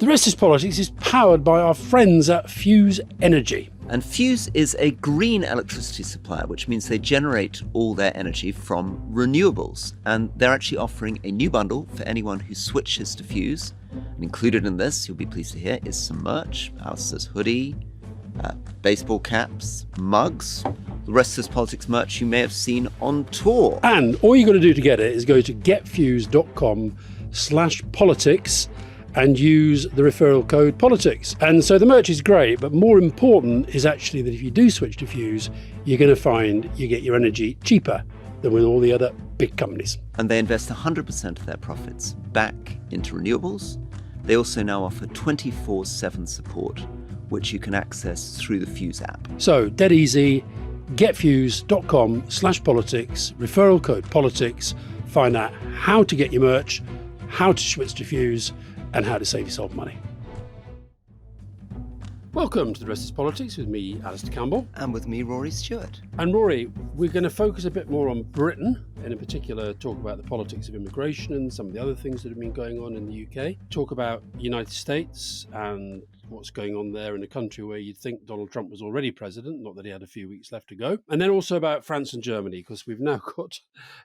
The Rest is Politics is powered by our friends at Fuse Energy. And Fuse is a green electricity supplier, which means they generate all their energy from renewables. And they're actually offering a new bundle for anyone who switches to Fuse. And included in this, you'll be pleased to hear, is some merch. Alastair's hoodie, baseball caps, mugs. The Rest is Politics merch you may have seen on tour. And all you got to do to get it is go to getfuse.com/politics and use the referral code politics. And so the merch is great, but more important is actually that if you do switch to Fuse, you're going to find you get your energy cheaper than with all the other big companies. And they invest 100% of their profits back into renewables. They also now offer 24/7 support, which you can access through the Fuse app. So dead easy, getfuse.com/politics, referral code politics, find out how to get your merch, how to switch to Fuse, and how to save yourself money. Welcome to The Rest is Politics with me, Alastair Campbell. And with me, Rory Stewart. And Rory, we're going to focus a bit more on Britain, and in particular talk about the politics of immigration and some of the other things that have been going on in the UK. Talk about the United States and what's going on there in a country where you'd think Donald Trump was already president, not that he had a few weeks left to go. And then also about France and Germany, because we've now got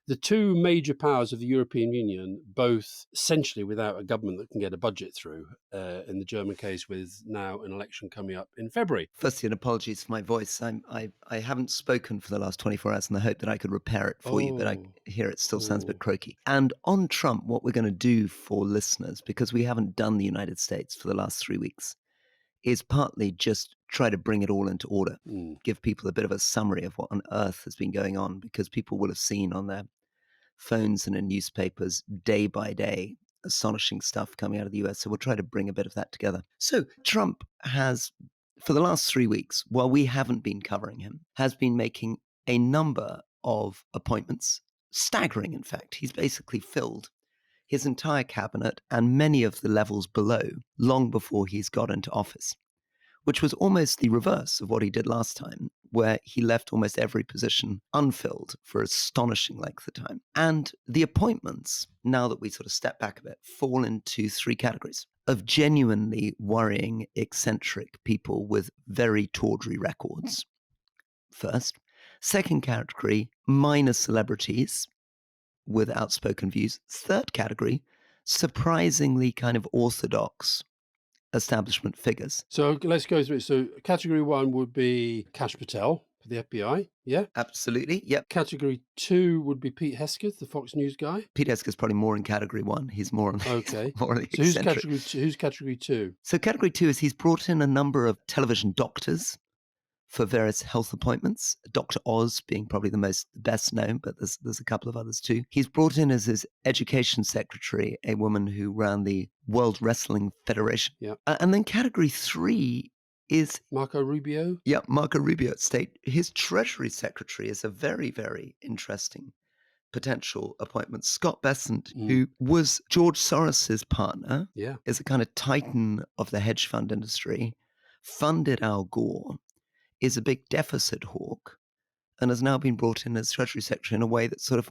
the two major powers of the European Union, both essentially without a government that can get a budget through, in the German case with now an election coming up in February. Firstly, an apologies for my voice. I haven't spoken for the last 24 hours in the hope that I could repair it for you, but I hear it still sounds a bit croaky. And on Trump, what we're going to do for listeners, because we haven't done the United States for the last 3 weeks, is partly just try to bring it all into order, give people a bit of a summary of what on earth has been going on, because people will have seen on their phones and in newspapers day by day astonishing stuff coming out of the US. So we'll try to bring a bit of that together. So Trump has, for the last 3 weeks, while we haven't been covering him, has been making a number of appointments, staggering in fact. He's basically filled his entire cabinet and many of the levels below long before he's got into office, which was almost the reverse of what he did last time, where he left almost every position unfilled for astonishing length of time. And the appointments, now that we sort of step back a bit, fall into three categories of genuinely worrying, eccentric people with very tawdry records. First. Second category, minor celebrities with outspoken views. Third category, surprisingly kind of orthodox establishment figures. So let's go through it. So category 1 would be Kash Patel for the FBI. Yeah? Absolutely. Yep. Category 2 would be Pete Hesketh, the Fox News guy. Pete Hesketh's probably more in category 1. He's more on okay. more on the so eccentric. who's category 2? So category 2 is he's brought in a number of television doctors for various health appointments, Dr. Oz being probably the best known, but there's a couple of others too. He's brought in as his education secretary a woman who ran the World Wrestling Federation. Yeah. And then category 3 is Marco Rubio. Yeah, Marco Rubio at State. His Treasury Secretary is a very, very interesting potential appointment. Scott Bessent, who was George Soros's partner, is a kind of titan of the hedge fund industry, funded Al Gore, is a big deficit hawk, and has now been brought in as Treasury Secretary in a way that sort of,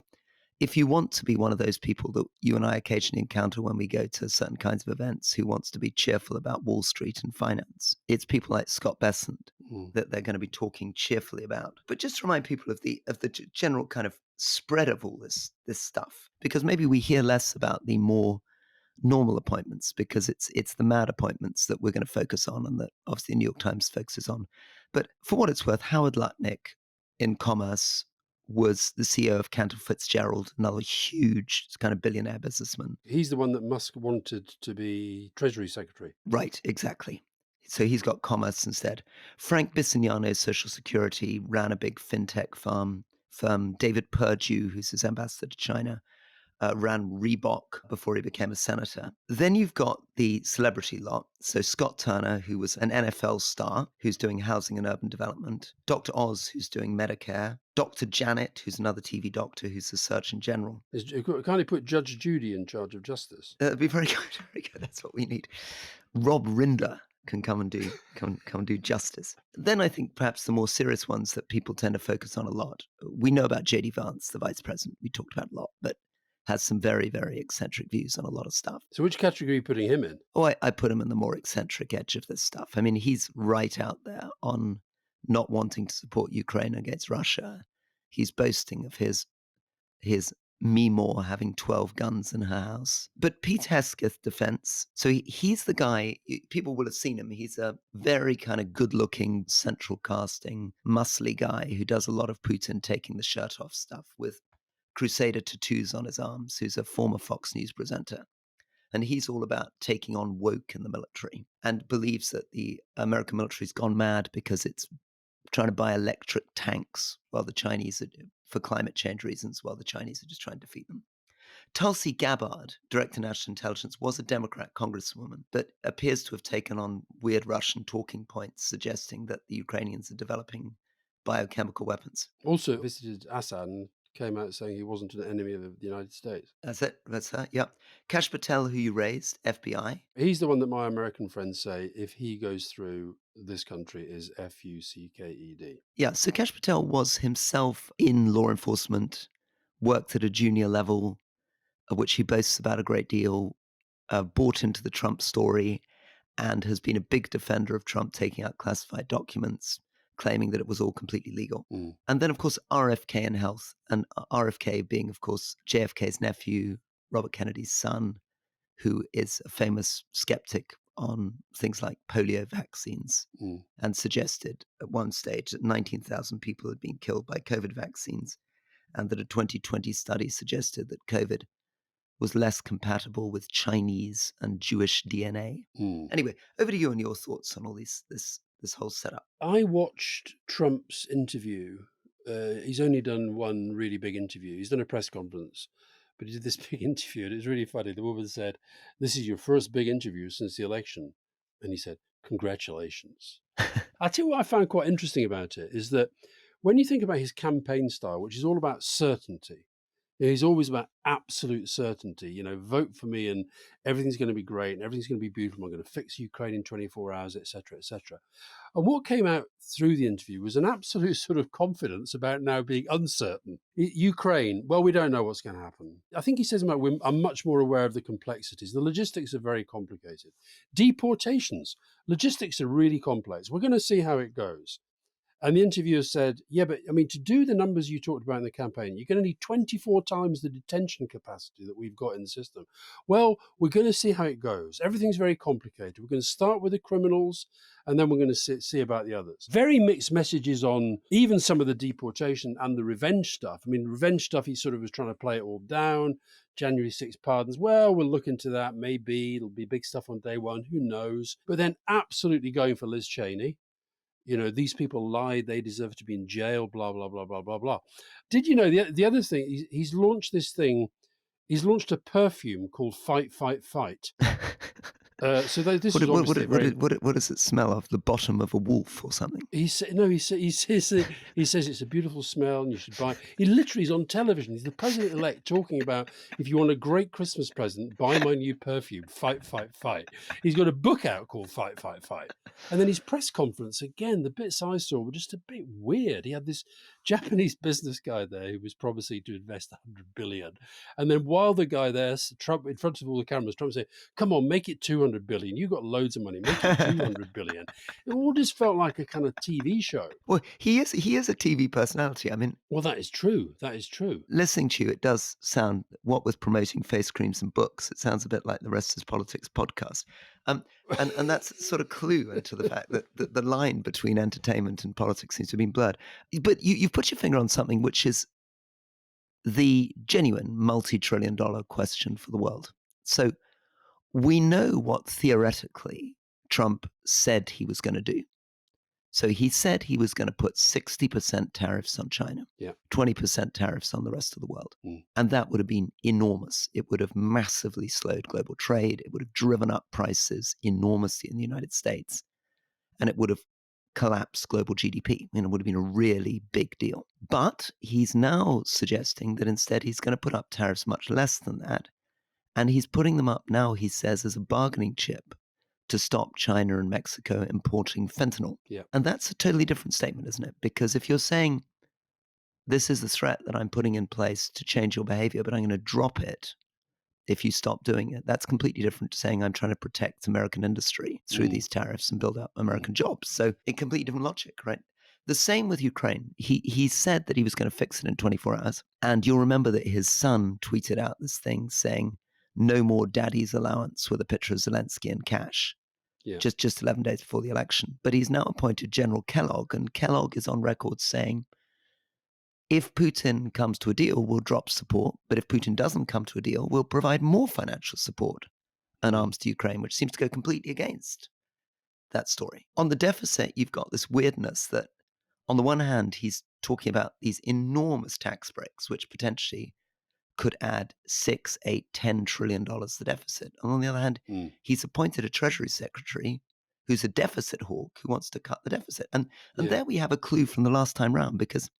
if you want to be one of those people that you and I occasionally encounter when we go to certain kinds of events who wants to be cheerful about Wall Street and finance, it's people like Scott Bessent that they're going to be talking cheerfully about. But just to remind people of the general kind of spread of all this stuff, because maybe we hear less about the more normal appointments, because it's the mad appointments that we're going to focus on and that obviously the New York Times focuses on. But for what it's worth, Howard Lutnick in commerce was the CEO of Cantor Fitzgerald, another huge kind of billionaire businessman. He's the one that Musk wanted to be Treasury Secretary. Right, exactly. So he's got commerce instead. Frank Bisignano, Social Security, ran a big fintech firm. David Perdue, who's his ambassador to China, ran Reebok before he became a senator. Then you've got the celebrity lot. So Scott Turner, who was an NFL star, who's doing housing and urban development. Dr. Oz, who's doing Medicare. Dr. Janet, who's another TV doctor, who's the Surgeon General. Can't he put Judge Judy in charge of justice? That'd be very good. Very good. That's what we need. Rob Rinder can come and do justice. Then I think perhaps the more serious ones that people tend to focus on a lot. We know about J.D. Vance, the vice president. We talked about a lot, but has some very, very eccentric views on a lot of stuff. So which category are you putting him in? Oh, I put him in the more eccentric edge of this stuff. I mean, he's right out there on not wanting to support Ukraine against Russia. He's boasting of his Meemaw having 12 guns in her house. But Pete Hesketh defense, so he's the guy, people will have seen him. He's a very kind of good looking, central casting, muscly guy who does a lot of Putin taking the shirt off stuff with Crusader tattoos on his arms, who's a former Fox News presenter. And he's all about taking on woke in the military and believes that the American military's gone mad because it's trying to buy electric tanks while the Chinese are, for climate change reasons, while the Chinese are just trying to defeat them. Tulsi Gabbard, Director of National Intelligence, was a Democrat congresswoman, but appears to have taken on weird Russian talking points suggesting that the Ukrainians are developing biochemical weapons. Also visited Assad and came out saying he wasn't an enemy of the United States. That's it. That's her. Yeah. Kash Patel, who you raised, FBI. He's the one that my American friends say, if he goes through, this country is FUCKED. Yeah. So Kash Patel was himself in law enforcement, worked at a junior level, which he boasts about a great deal, bought into the Trump story, and has been a big defender of Trump taking out classified documents, claiming that it was all completely legal. And then, of course, RFK and health, and RFK being, of course, JFK's nephew, Robert Kennedy's son, who is a famous skeptic on things like polio vaccines, and suggested at one stage that 19,000 people had been killed by COVID vaccines, and that a 2020 study suggested that COVID was less compatible with Chinese and Jewish DNA. Anyway, over to you and your thoughts on all this whole setup. I watched Trump's interview. He's only done one really big interview. He's done a press conference, but he did this big interview, and it was really funny. The woman said, "This is your first big interview since the election," and he said, "Congratulations." I tell you what I found quite interesting about it is that when you think about his campaign style, which is all about certainty, he's always about absolute certainty. Vote for me and everything's going to be great and everything's going to be beautiful. I'm going to fix Ukraine in 24 hours, etc., etc. And what came out through the interview was an absolute sort of confidence about now being uncertain. Ukraine, well, we don't know what's going to happen. I think he says about I'm much more aware of the complexities. The logistics are very complicated. Deportations, logistics are really complex. We're going to see how it goes. And the interviewer said, yeah, but I mean, to do the numbers you talked about in the campaign, you're going to need 24 times the detention capacity that we've got in the system. Well, we're going to see how it goes. Everything's very complicated. We're going to start with the criminals, and then we're going to see about the others. Very mixed messages on even some of the deportation and the revenge stuff. I mean, revenge stuff, he sort of was trying to play it all down. January 6th pardons, well, we'll look into that. Maybe it'll be big stuff on day one. Who knows? But then absolutely going for Liz Cheney. These people lied, they deserve to be in jail, blah, blah, blah, blah, blah, blah. Did you know the other thing, he's launched this thing, he's launched a perfume called Fight, Fight, Fight. So this is obviously what does it smell of? The bottom of a wolf or something? He says it's a beautiful smell and you should buy. He literally is on television. He's the president-elect talking about, if you want a great Christmas present, buy my new perfume, Fight, Fight, Fight. He's got a book out called Fight, Fight, Fight. And then his press conference, again, the bits I saw were just a bit weird. He had this Japanese business guy there who was promising to invest 100 billion. And then while the guy there, Trump, in front of all the cameras, Trump said, come on, make it 200 billion. You've got loads of money. Make it 200 billion. It all just felt like a kind of TV show. Well, he is a TV personality. I mean, well, that is true. That is true. Listening to you, it does sound, what with promoting face creams and books, it sounds a bit like the Rest is Politics podcast. And that's sort of clue into the fact that the line between entertainment and politics seems to have been blurred. But you've put your finger on something which is the genuine multi-trillion-dollar question for the world. So we know what theoretically Trump said he was going to do. So he said he was going to put 60% tariffs on China, 20% tariffs on the rest of the world. And that would have been enormous. It would have massively slowed global trade. It would have driven up prices enormously in the United States. And it would have collapsed global GDP. It would have been a really big deal. But he's now suggesting that instead he's going to put up tariffs much less than that. And he's putting them up now, he says, as a bargaining chip to stop China and Mexico importing fentanyl. And that's a totally different statement, isn't it? Because if you're saying this is the threat that I'm putting in place to change your behavior, but I'm going to drop it if you stop doing it. That's completely different to saying I'm trying to protect American industry through these tariffs and build up American jobs. So, in completely different logic, right? The same with Ukraine. He said that he was going to fix it in 24 hours. And you'll remember that his son tweeted out this thing saying, "No more daddy's allowance," with a picture of Zelensky in cash, Yeah. just 11 days before the election. But he's now appointed General Kellogg, and Kellogg is on record saying, if Putin comes to a deal, we'll drop support. But if Putin doesn't come to a deal, we'll provide more financial support and arms to Ukraine, which seems to go completely against that story. On the deficit, you've got this weirdness that, on the one hand, he's talking about these enormous tax breaks, which potentially could add $6, $8, $10 trillion to the deficit. And on the other hand, he's appointed a Treasury Secretary who's a deficit hawk who wants to cut the deficit. And there we have a clue from the last time round, because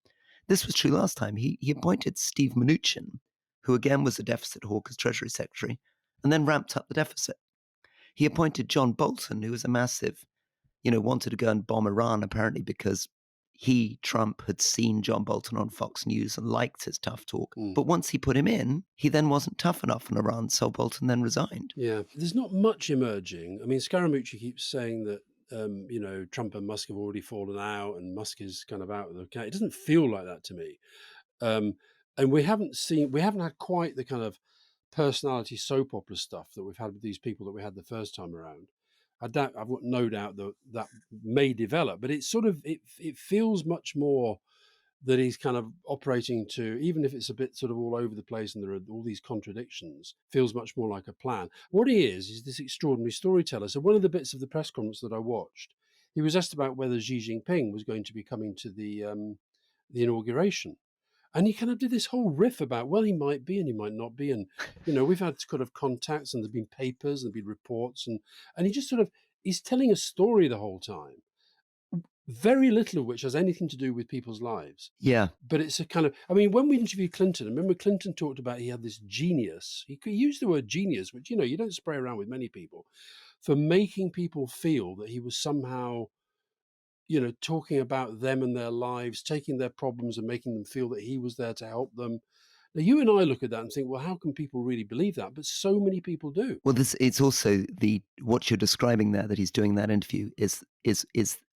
this was true last time. He appointed Steve Mnuchin, who again was a deficit hawk, as Treasury Secretary, and then ramped up the deficit. He appointed John Bolton, who was a massive, wanted to go and bomb Iran, apparently because Trump, had seen John Bolton on Fox News and liked his tough talk. But once he put him in, he then wasn't tough enough in Iran, so Bolton then resigned. Yeah, there's not much emerging. I mean, Scaramucci keeps saying that Trump and Musk have already fallen out, and Musk is kind of out of the account. It doesn't feel like that to me. And we haven't had quite the kind of personality soap opera stuff that we've had with these people that we had the first time around. I've got no doubt that that may develop, but it's sort of it feels much more that he's kind of operating to, even if it's a bit sort of all over the place and there are all these contradictions, feels much more like a plan. What he is this extraordinary storyteller. So one of the bits of the press conference that I watched, he was asked about whether Xi Jinping was going to be coming to the inauguration. And he kind of did this whole riff about, well, he might be and he might not be. And, we've had kind of contacts and there's been papers and there's been reports. And he just sort of, he's telling a story the whole time, very little of which has anything to do with people's lives. Yeah. But it's a kind of, I mean, when we interviewed Clinton, remember Clinton talked about he had this genius. He used the word genius, which, you don't spray around with many people, for making people feel that he was somehow, talking about them and their lives, taking their problems and making them feel that he was there to help them. Now, you and I look at that and think, well, how can people really believe that? But so many people do. Well, it's also what you're describing there, that he's doing that interview, is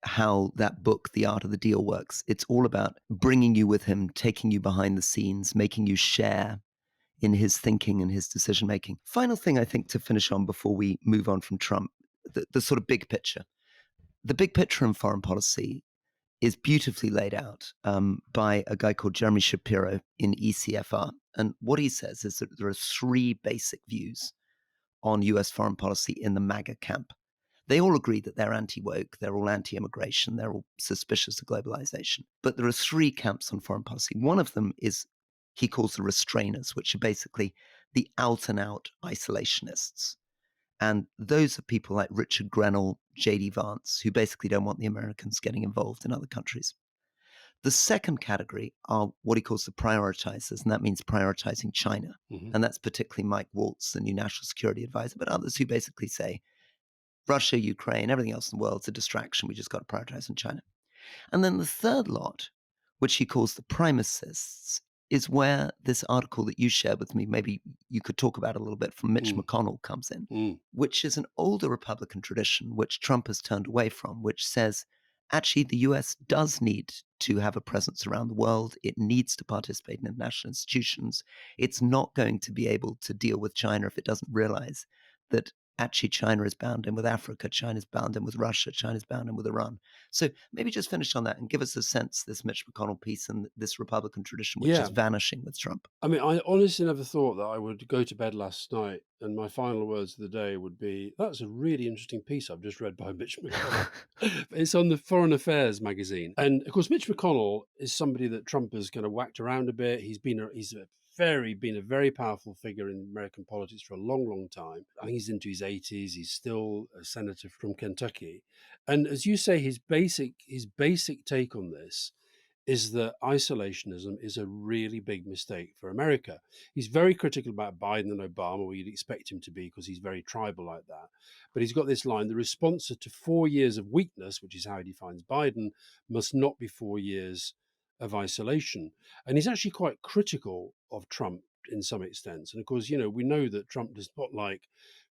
how that book, The Art of the Deal, works. It's all about bringing you with him, taking you behind the scenes, making you share in his thinking and his decision making. Final thing I think to finish on before we move on from Trump, the sort of big picture. The big picture in foreign policy is beautifully laid out by a guy called Jeremy Shapiro in ECFR. And what he says is that there are three basic views on US foreign policy in the MAGA camp. They all agree that they're anti-woke, they're all anti-immigration, they're all suspicious of globalization. But there are three camps on foreign policy. One of them is, he calls the restrainers, which are basically the out-and-out isolationists. And those are people like Richard Grenell, J.D. Vance, who basically don't want the Americans getting involved in other countries. The second category are what he calls the prioritizers, and that means prioritizing China. And that's particularly Mike Waltz, the new national security advisor, but others who basically say Russia, Ukraine, everything else in the world's a distraction. We just got to prioritize on China. And then the third lot, which he calls the primacists, is where this article that you shared with me, maybe you could talk about a little bit, from Mitch McConnell comes in, which is an older Republican tradition, which Trump has turned away from, which says, actually, the US does need to have a presence around the world. It needs to participate in international institutions. It's not going to be able to deal with China if it doesn't realize that actually China is bound in with Africa, China's bound in with Russia, China's bound in with Iran. So maybe just finish on that and give us a sense, this Mitch McConnell piece and this Republican tradition, which is vanishing with Trump. I mean, I honestly never thought that I would go to bed last night and my final words of the day would be, that's a really interesting piece I've just read by Mitch McConnell. It's on the Foreign Affairs magazine. And of course, Mitch McConnell is somebody that Trump has kind of whacked around a bit. He's been a very powerful figure in American politics for a long, long time. I think he's into his 80s. He's still a senator from Kentucky. And as you say, his basic take on this is that isolationism is a really big mistake for America. He's very critical about Biden and Obama, where you'd expect him to be because he's very tribal like that. But he's got this line, the response to 4 years of weakness, which is how he defines Biden, must not be 4 years of isolation. And he's actually quite critical of Trump in some extent. And of course, we know that Trump does not like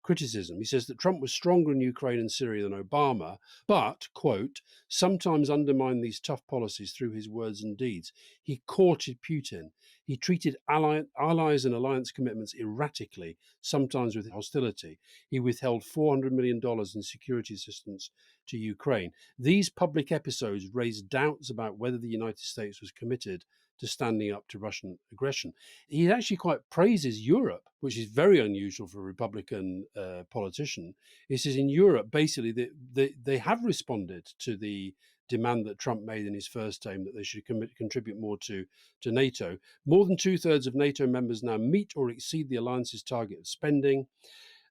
criticism. He says that Trump was stronger in Ukraine and Syria than Obama, but, quote, sometimes undermined these tough policies through his words and deeds. He courted Putin. He treated allies and alliance commitments erratically, sometimes with hostility. He withheld $400 million in security assistance to Ukraine. These public episodes raised doubts about whether the United States was committed to standing up to Russian aggression. He actually quite praises Europe, which is very unusual for a Republican politician. He says in Europe, basically, they have responded to the demand that Trump made in his first term that they should contribute more to NATO. More than two-thirds of NATO members now meet or exceed the alliance's target of spending.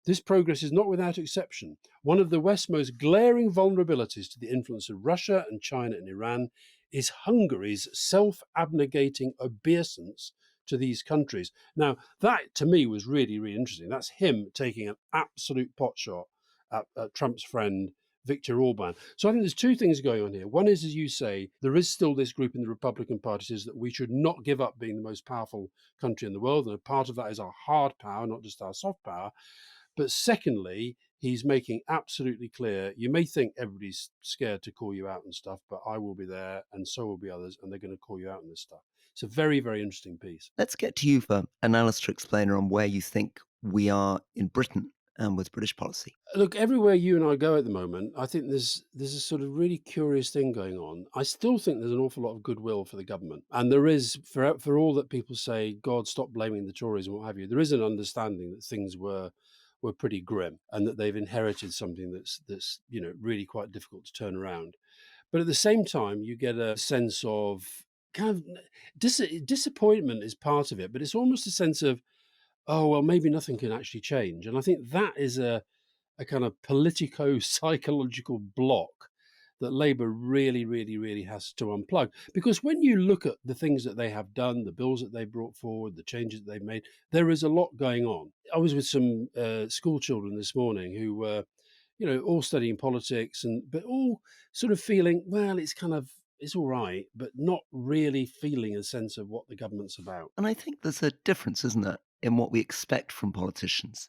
This progress is not without exception. One of the West's most glaring vulnerabilities to the influence of Russia and China and Iran is Hungary's self-abnegating obeisance to these countries. Now, that to me was really, really interesting. That's him taking an absolute potshot at Trump's friend Viktor Orban. So I think there's two things going on here. One is, as you say, there is still this group in the Republican Party says that we should not give up being the most powerful country in the world. And a part of that is our hard power, not just our soft power. But secondly, he's making absolutely clear, you may think everybody's scared to call you out and stuff, but I will be there and so will be others, and they're going to call you out on this stuff. It's a very, very interesting piece. Let's get to you for an Alastair explainer on where you think we are in Britain and with British policy. Look, everywhere you and I go at the moment, I think there's a sort of really curious thing going on. I still think there's an awful lot of goodwill for the government, and there is for all that people say, God, stop blaming the Tories and what have you. There is an understanding that things were pretty grim and that they've inherited something that's really quite difficult to turn around. But at the same time, you get a sense of kind of disappointment is part of it, but it's almost a sense of, oh well, maybe nothing can actually change. And I think that is a kind of politico-psychological block that Labour really, really, really has to unplug. Because when you look at the things that they have done, the bills that they brought forward, the changes that they've made, there is a lot going on. I was with some school children this morning who were, all studying politics, but all sort of feeling, well, it's all right, but not really feeling a sense of what the government's about. And I think there's a difference, isn't there, in what we expect from politicians.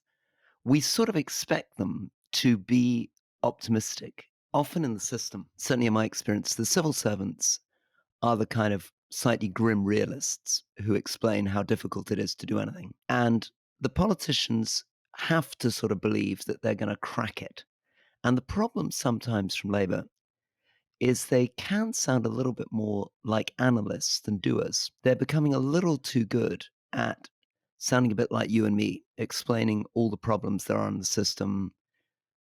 We sort of expect them to be optimistic. Often in the system, certainly in my experience, the civil servants are the kind of slightly grim realists who explain how difficult it is to do anything. And the politicians have to sort of believe that they're going to crack it. And the problem sometimes from Labour is they can sound a little bit more like analysts than doers. They're becoming a little too good at sounding a bit like you and me, explaining all the problems there are in the system,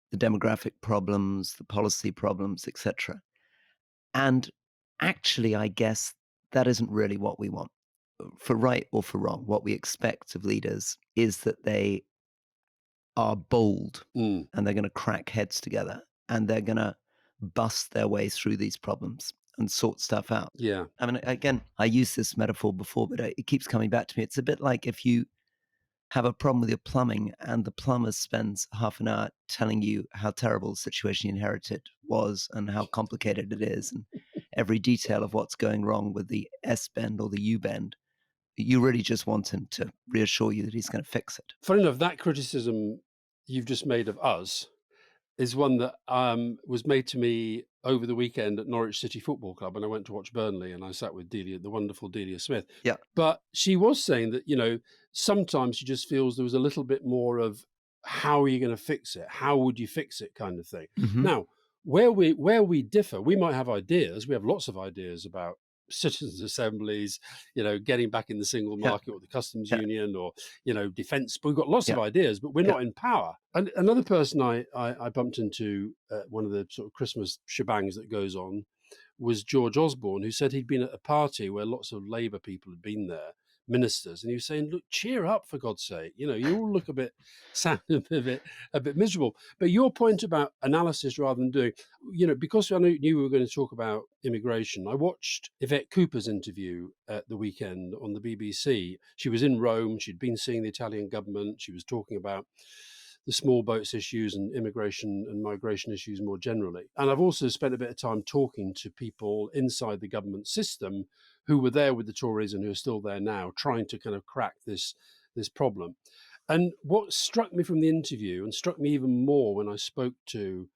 the demographic problems, the policy problems, etc. And actually, I guess that isn't really what we want. For right or for wrong, what we expect of leaders is that they are bold Mm, and they're going to crack heads together and they're going to bust their way through these problems and sort stuff out. yeah. I mean, again, I used this metaphor before, but it keeps coming back to me. It's a bit like if you have a problem with your plumbing and the plumber spends half an hour telling you how terrible the situation you inherited was and how complicated it is and every detail of what's going wrong with the S bend or the U bend. You really just want him to reassure you that he's going to fix it. Funny enough, that criticism you've just made of us is one that was made to me over the weekend at Norwich City Football Club, and I went to watch Burnley, and I sat with Delia, the wonderful Delia Smith. Yeah. But she was saying that sometimes she just feels there was a little bit more of how are you going to fix it? How would you fix it, kind of thing. Mm-hmm. Now, where we differ, we might have ideas. We have lots of ideas about citizens' assemblies, getting back in the single market or the customs union or, defence. But we've got lots of ideas, but we're not in power. And another person I bumped into at one of the sort of Christmas shebangs that goes on was George Osborne, who said he'd been at a party where lots of Labour people had been there, ministers, and he was saying, "Look, cheer up for God's sake! You all look sound a bit miserable." But your point about analysis rather than doing, because I knew we were going to talk about immigration, I watched Yvette Cooper's interview at the weekend on the BBC. She was in Rome. She'd been seeing the Italian government. She was talking about the small boats issues and immigration and migration issues more generally. And I've also spent a bit of time talking to people inside the government system who were there with the Tories and who are still there now, trying to kind of crack this problem. And what struck me from the interview, and struck me even more when I spoke to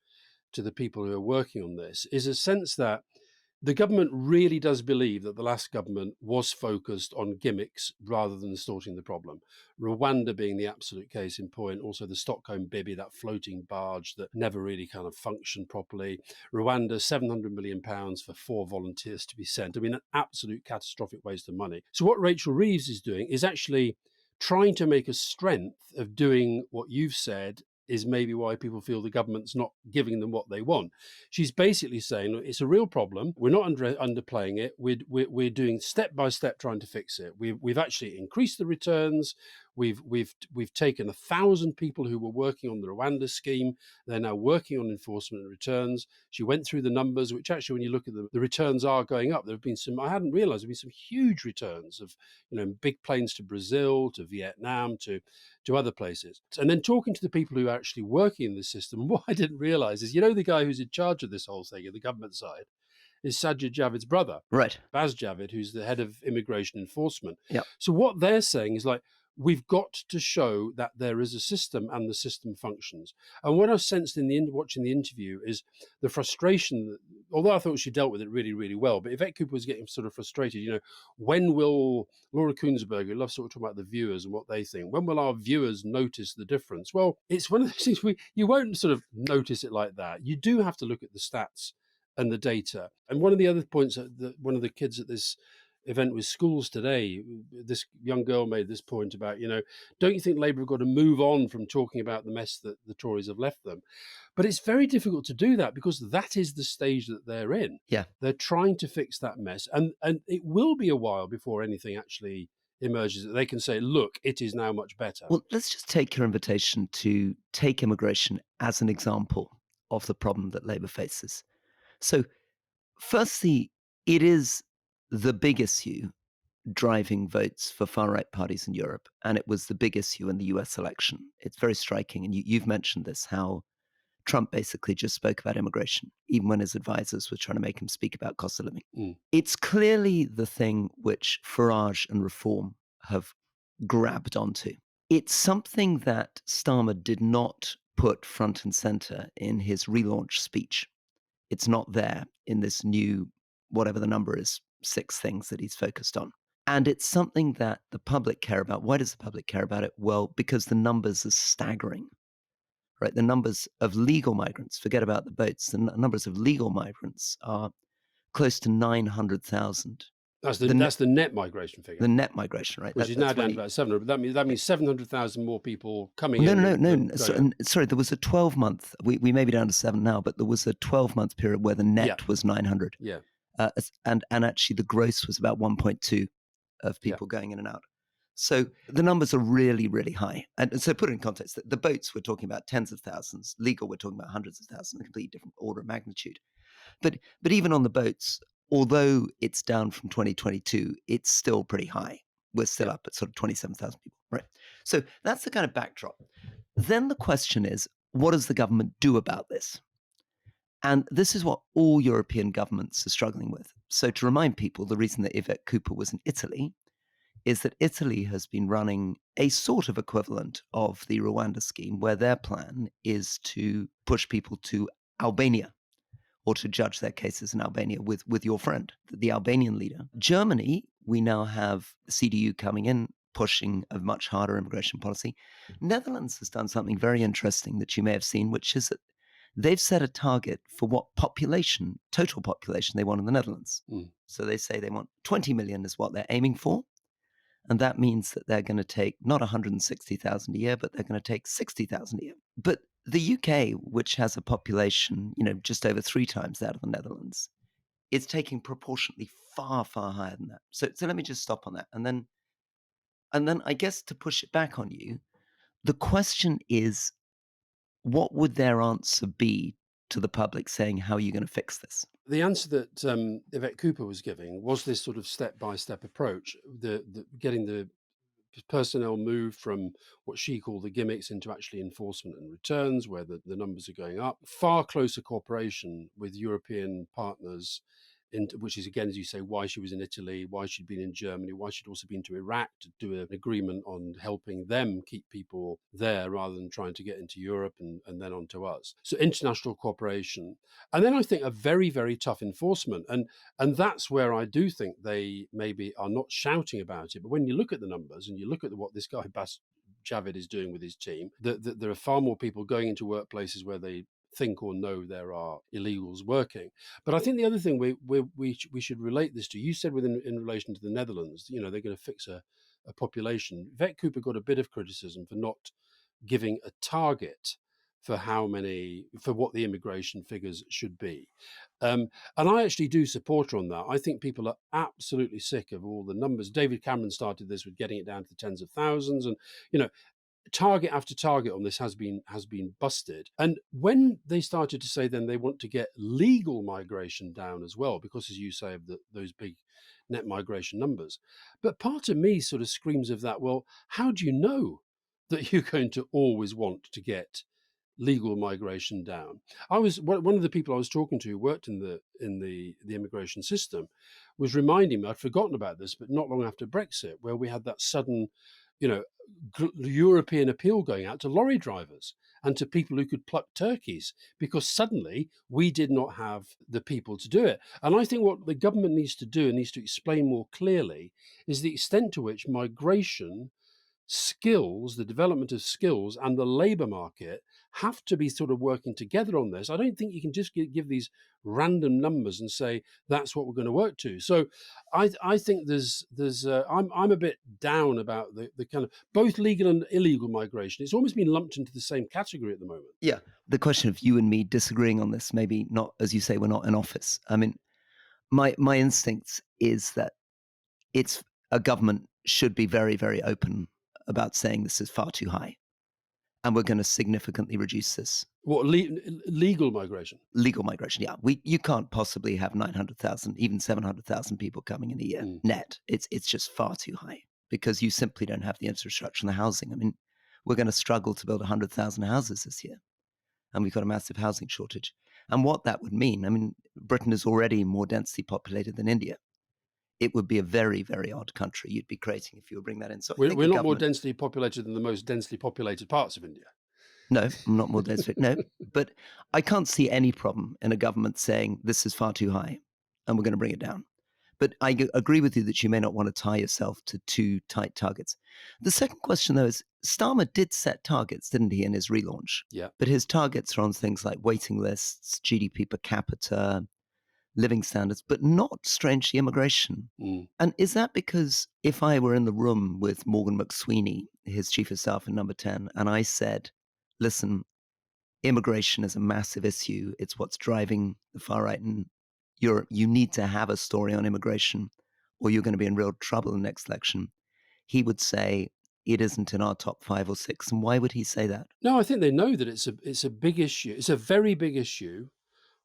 the people who are working on this, is a sense that the government really does believe that the last government was focused on gimmicks rather than sorting the problem. Rwanda being the absolute case in point, also the Stockholm Bibby, that floating barge that never really kind of functioned properly. Rwanda, £700 million for 4 volunteers to be sent. I mean, an absolute catastrophic waste of money. So what Rachel Reeves is doing is actually trying to make a strength of doing what you've said is maybe why people feel the government's not giving them what they want. She's basically saying, look, it's a real problem. We're not underplaying it. We're doing step by step trying to fix it. We've actually increased the returns. We've taken 1,000 people who were working on the Rwanda scheme. They're now working on enforcement and returns. She went through the numbers, which actually, when you look at them, the returns are going up. There have been some. I hadn't realised there have been some huge returns of, big planes to Brazil, to Vietnam, to other places. And then talking to the people who are actually working in the system, what I didn't realize is, the guy who's in charge of this whole thing at the government side is Sajid Javid's brother, Right. Baz Javid, who's the head of immigration enforcement. Yeah. So what they're saying is like, we've got to show that there is a system and the system functions. And what I sensed watching the interview is the frustration that, although I thought she dealt with it really, really well, but Yvette Cooper was getting sort of frustrated. When will Laura Kunzberger, loves sort of talking about the viewers and what they think, when will our viewers notice the difference? Well, it's one of those things you won't sort of notice it like that. You do have to look at the stats and the data. And one of the other points that one of the kids at this event with schools today, this young girl made this point about, don't you think Labour have got to move on from talking about the mess that the Tories have left them? But it's very difficult to do that because that is the stage that they're in. Yeah. They're trying to fix that mess. And it will be a while before anything actually emerges that they can say, look, it is now much better. Well, let's just take your invitation to take immigration as an example of the problem that Labour faces. So, firstly, it is the big issue driving votes for far-right parties in Europe, and it was the big issue in the US election. It's very striking, and you've mentioned this, how Trump basically just spoke about immigration, even when his advisors were trying to make him speak about cost of living. It's clearly the thing which Farage and Reform have grabbed onto. It's something that Starmer did not put front and center in his relaunch speech. It's not there in this new, whatever the number is, 6 things that he's focused on. And it's something that the public care about. Why does the public care about it? Well, because the numbers are staggering, right? The numbers of legal migrants, forget about the boats, the numbers of legal migrants are close to 900,000. That's the net migration figure. The net migration, right? Which is now down to about 700. But that means 700,000 more people coming in. No. Sorry, there was a 12-month. We may be down to 7 now, but there was a 12-month period where the net was 900. Yeah. And actually, the gross was about 1.2 of people going in and out. So the numbers are really, really high. And so put it in context, the boats we're talking about tens of thousands, legal we're talking about hundreds of thousands, a completely different order of magnitude. But even on the boats, although it's down from 2022, it's still pretty high. We're still up at sort of 27,000 people, right? So that's the kind of backdrop. Then the question is, what does the government do about this? And this is what all European governments are struggling with. So to remind people, the reason that Yvette Cooper was in Italy is that Italy has been running a sort of equivalent of the Rwanda scheme, where their plan is to push people to Albania or to judge their cases in Albania with your friend, the Albanian leader. Germany, we now have the CDU coming in, pushing a much harder immigration policy. Netherlands has done something very interesting that you may have seen, which is that they've set a target for what total population they want in the Netherlands. So they say they want 20 million is what they're aiming for. And that means that they're going to take not 160,000 a year, but they're going to take 60,000 a year. But the UK, which has a population, just over 3 times that of the Netherlands, is taking proportionately far, far higher than that. So let me just stop on that. And then I guess to push it back on you, the question is, what would their answer be to the public saying, how are you going to fix this? The answer that Yvette Cooper was giving was this sort of step-by-step approach, the getting the personnel moved from what she called the gimmicks into actually enforcement and returns, where the numbers are going up. Far closer cooperation with European partners, which is, again, as you say, why she was in Italy, why she'd been in Germany, why she'd also been to Iraq to do an agreement on helping them keep people there rather than trying to get into Europe and then onto us. So international cooperation. And then I think a very, very tough enforcement. And that's where I do think they maybe are not shouting about it. But when you look at the numbers and you look at what this guy, Bas Javid, is doing with his team, that there are far more people going into workplaces where they think or know there are illegals working. But I think the other thing we should relate this to, you said in relation to the Netherlands, they're going to fix a population. Vet Cooper got a bit of criticism for not giving a target for what the immigration figures should be. And I actually do support her on that. I think people are absolutely sick of all the numbers. David Cameron started this with getting it down to the tens of thousands, and target after target on this has been busted. And when they started to say then they want to get legal migration down as well, because, as you say, of those big net migration numbers, but part of me sort of screams of that, well, how do you know that you're going to always want to get legal migration down? I was one of the people I was talking to who worked in the immigration system was reminding me, I'd forgotten about this, but not long after Brexit, where we had that sudden, European appeal going out to lorry drivers and to people who could pluck turkeys, because suddenly we did not have the people to do it. And I think what the government needs to do and needs to explain more clearly is the extent to which migration skills, the development of skills, and the labour market have to be sort of working together on this. I don't think you can just give these random numbers and say that's what we're going to work to. So I think I'm a bit down about the kind of both legal and illegal migration. It's almost been lumped into the same category at the moment. Yeah. The question of you and me disagreeing on this, maybe not, as you say, we're not in office. I mean, my instincts is that it's a government should be very, very open about saying this is far too high, and we're going to significantly reduce this. What, legal migration? Legal migration, yeah. You can't possibly have 900,000, even 700,000 people coming in a year net. It's just far too high because you simply don't have the infrastructure and the housing. I mean, we're going to struggle to build 100,000 houses this year, and we've got a massive housing shortage. And what that would mean, I mean, Britain is already more densely populated than India. It would be a very, very odd country you'd be creating if you were bringing that in. So we're not more densely populated than the most densely populated parts of India. No, I'm not more densely. No, but I can't see any problem in a government saying this is far too high and we're going to bring it down. But I agree with you that you may not want to tie yourself to too tight targets. The second question, though, is Starmer did set targets, didn't he, in his relaunch? Yeah. But his targets are on things like waiting lists, GDP per capita, living standards, but not, strangely, immigration. And is that because if I were in the room with Morgan McSweeney, his chief of staff in Number 10, and I said, listen, immigration is a massive issue. It's what's driving the far right in Europe. You need to have a story on immigration or you're going to be in real trouble in the next election. He would say it isn't in our top 5 or 6. And why would he say that? No, I think they know that it's a big issue. It's a very big issue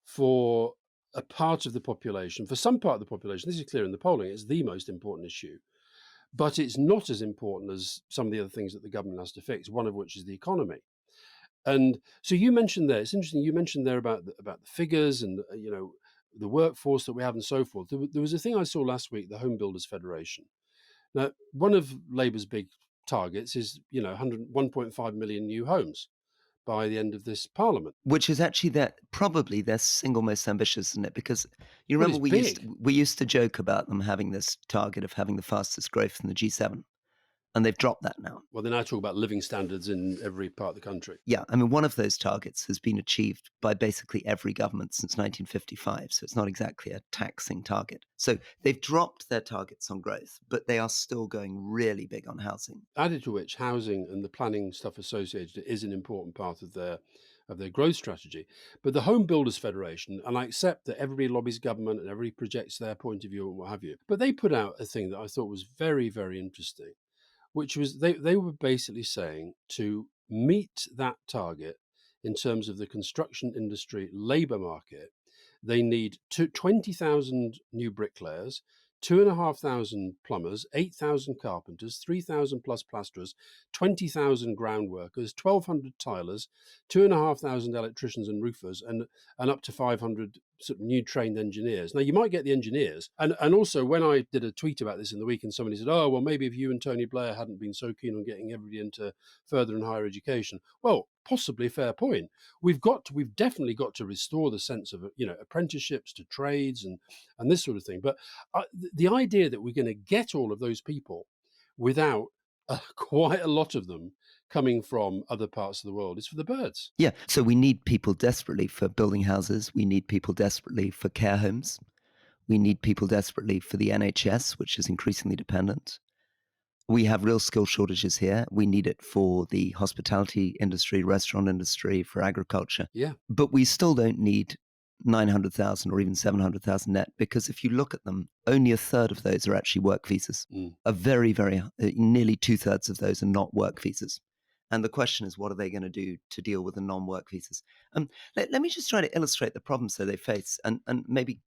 for a part of the population. For some part of the population, this is clear in the polling, it's the most important issue. But it's not as important as some of the other things that the government has to fix, one of which is the economy. And so you mentioned there, it's interesting, you mentioned there about the figures and, the workforce that we have and so forth. There was a thing I saw last week, the Home Builders Federation. Now, one of Labour's big targets is, 1.5 million new homes by the end of this parliament. Which is actually probably their single most ambitious, isn't it? Because you remember we used to joke about them having this target of having the fastest growth in the G7. And they've dropped that now. Well, they now talk about living standards in every part of the country. Yeah, I mean, one of those targets has been achieved by basically every government since 1955, so it's not exactly a taxing target. So they've dropped their targets on growth, but they are still going really big on housing. Added to which, housing and the planning stuff associated is an important part of their growth strategy. But the Home Builders Federation, and I accept that everybody lobbies government and everybody projects their point of view and what have you, but they put out a thing that I thought was very, very interesting, which was they were basically saying to meet that target in terms of the construction industry labour market, they need 20,000 new bricklayers, 2,500 plumbers, 8,000 carpenters, 3,000 plus plasterers, 20,000 ground workers, 1,200 tilers, 2,500 electricians and roofers, and up to 500 sort of new trained engineers. Now, you might get the engineers. And also, when I did a tweet about this in the week and somebody said, oh, well, maybe if you and Tony Blair hadn't been so keen on getting everybody into further and higher education. Well, possibly a fair point. We've definitely got to restore the sense of, apprenticeships to trades and this sort of thing. But the idea that we're going to get all of those people without quite a lot of them coming from other parts of the world is for the birds. Yeah. So we need people desperately for building houses. We need people desperately for care homes. We need people desperately for the NHS, which is increasingly dependent. We have real skill shortages here. We need it for the hospitality industry, restaurant industry, for agriculture. Yeah. But we still don't need 900,000 or even 700,000 net, because if you look at them, only a third of those are actually work visas. A very, very, nearly 2/3 of those are not work visas. And the question is, what are they going to do to deal with the non-work visas? Let me just try to illustrate the problems that they face and maybe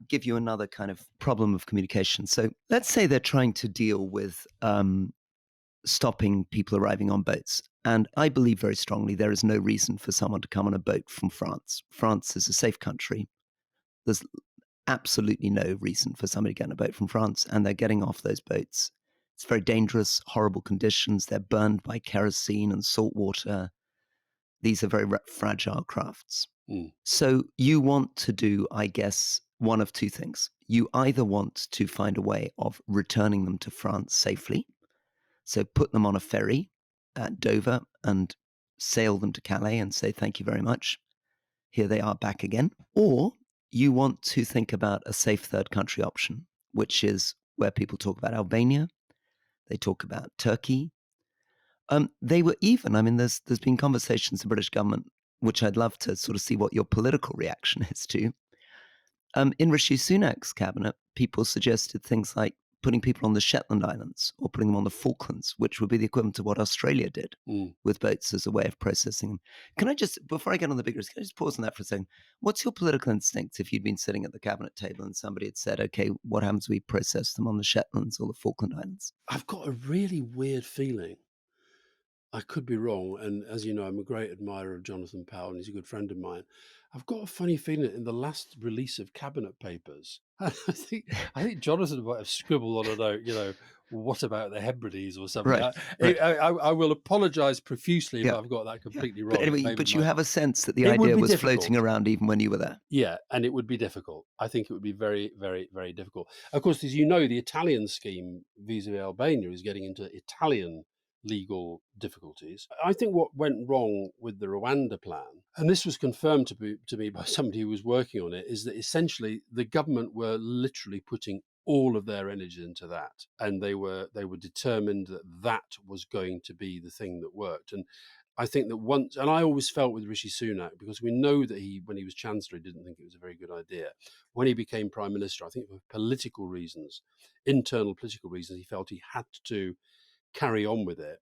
give you another kind of problem of communication. So let's say they're trying to deal with stopping people arriving on boats. And I believe very strongly there is no reason for someone to come on a boat from France. France is a safe country. There's absolutely no reason for somebody to get on a boat from France, and they're getting off those boats. It's very dangerous, horrible conditions. They're burned by kerosene and salt water. These are very fragile crafts. So you want to do, I guess, one of two things. You either want to find a way of returning them to France safely, so put them on a ferry at Dover and sail them to Calais and say, thank you very much. Here they are back again. Or you want to think about a safe third country option, which is where people talk about Albania. They talk about Turkey. They were even, I mean, there's been conversations in the British government, which I'd love to sort of see what your political reaction is to. In Rishi Sunak's cabinet, people suggested things like putting people on the Shetland Islands or putting them on the Falklands, which would be the equivalent to what Australia did with boats as a way of processing them. Can I just, before I get on the bigger, can I just pause on that for a second? What's your political instinct if you'd been sitting at the cabinet table and somebody had said, okay, what happens if we process them on the Shetlands or the Falkland Islands? I've got a really weird feeling. I could be wrong, and as you know, I'm a great admirer of Jonathan Powell, and he's a good friend of mine. I've got a funny feeling that in the last release of Cabinet Papers, I think Jonathan might have scribbled on a note, what about the Hebrides or something. Right, right. I will apologise profusely if I've got that completely wrong. But anyway, you have a sense that the It would idea be was difficult. floating around even when you were there. Yeah, and it would be difficult. I think it would be very, very, very difficult. Of course, as you know, the Italian scheme vis-a-vis Albania is getting into Italian legal difficulties. I think what went wrong with the Rwanda plan, and this was confirmed to me by somebody who was working on it, is that essentially the government were literally putting all of their energy into that, and they were determined that that was going to be the thing that worked. And I think that once, and I always felt with Rishi Sunak, because we know that when he was Chancellor, he didn't think it was a very good idea. When he became Prime Minister, I think for political reasons, internal political reasons, he felt he had to carry on with it.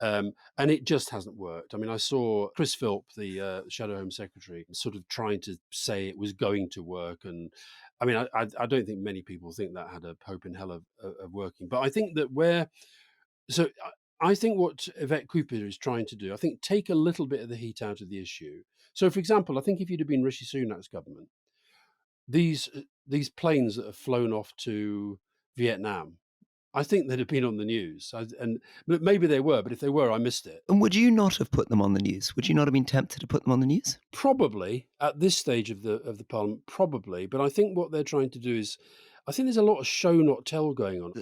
And it just hasn't worked. I mean, I saw Chris Philp, the Shadow Home Secretary, sort of trying to say it was going to work. And I mean, I don't think many people think that had a hope in hell of working. But I think that I think what Yvette Cooper is trying to do, I think, take a little bit of the heat out of the issue. So, for example, I think if you'd have been Rishi Sunak's government, these planes that have flown off to Vietnam, I think they'd have been on the news. But maybe they were, but if they were, I missed it. And would you not have put them on the news? Would you not have been tempted to put them on the news? Probably at this stage of the Parliament, probably. But I think what they're trying to do is, I think there's a lot of show not tell going on.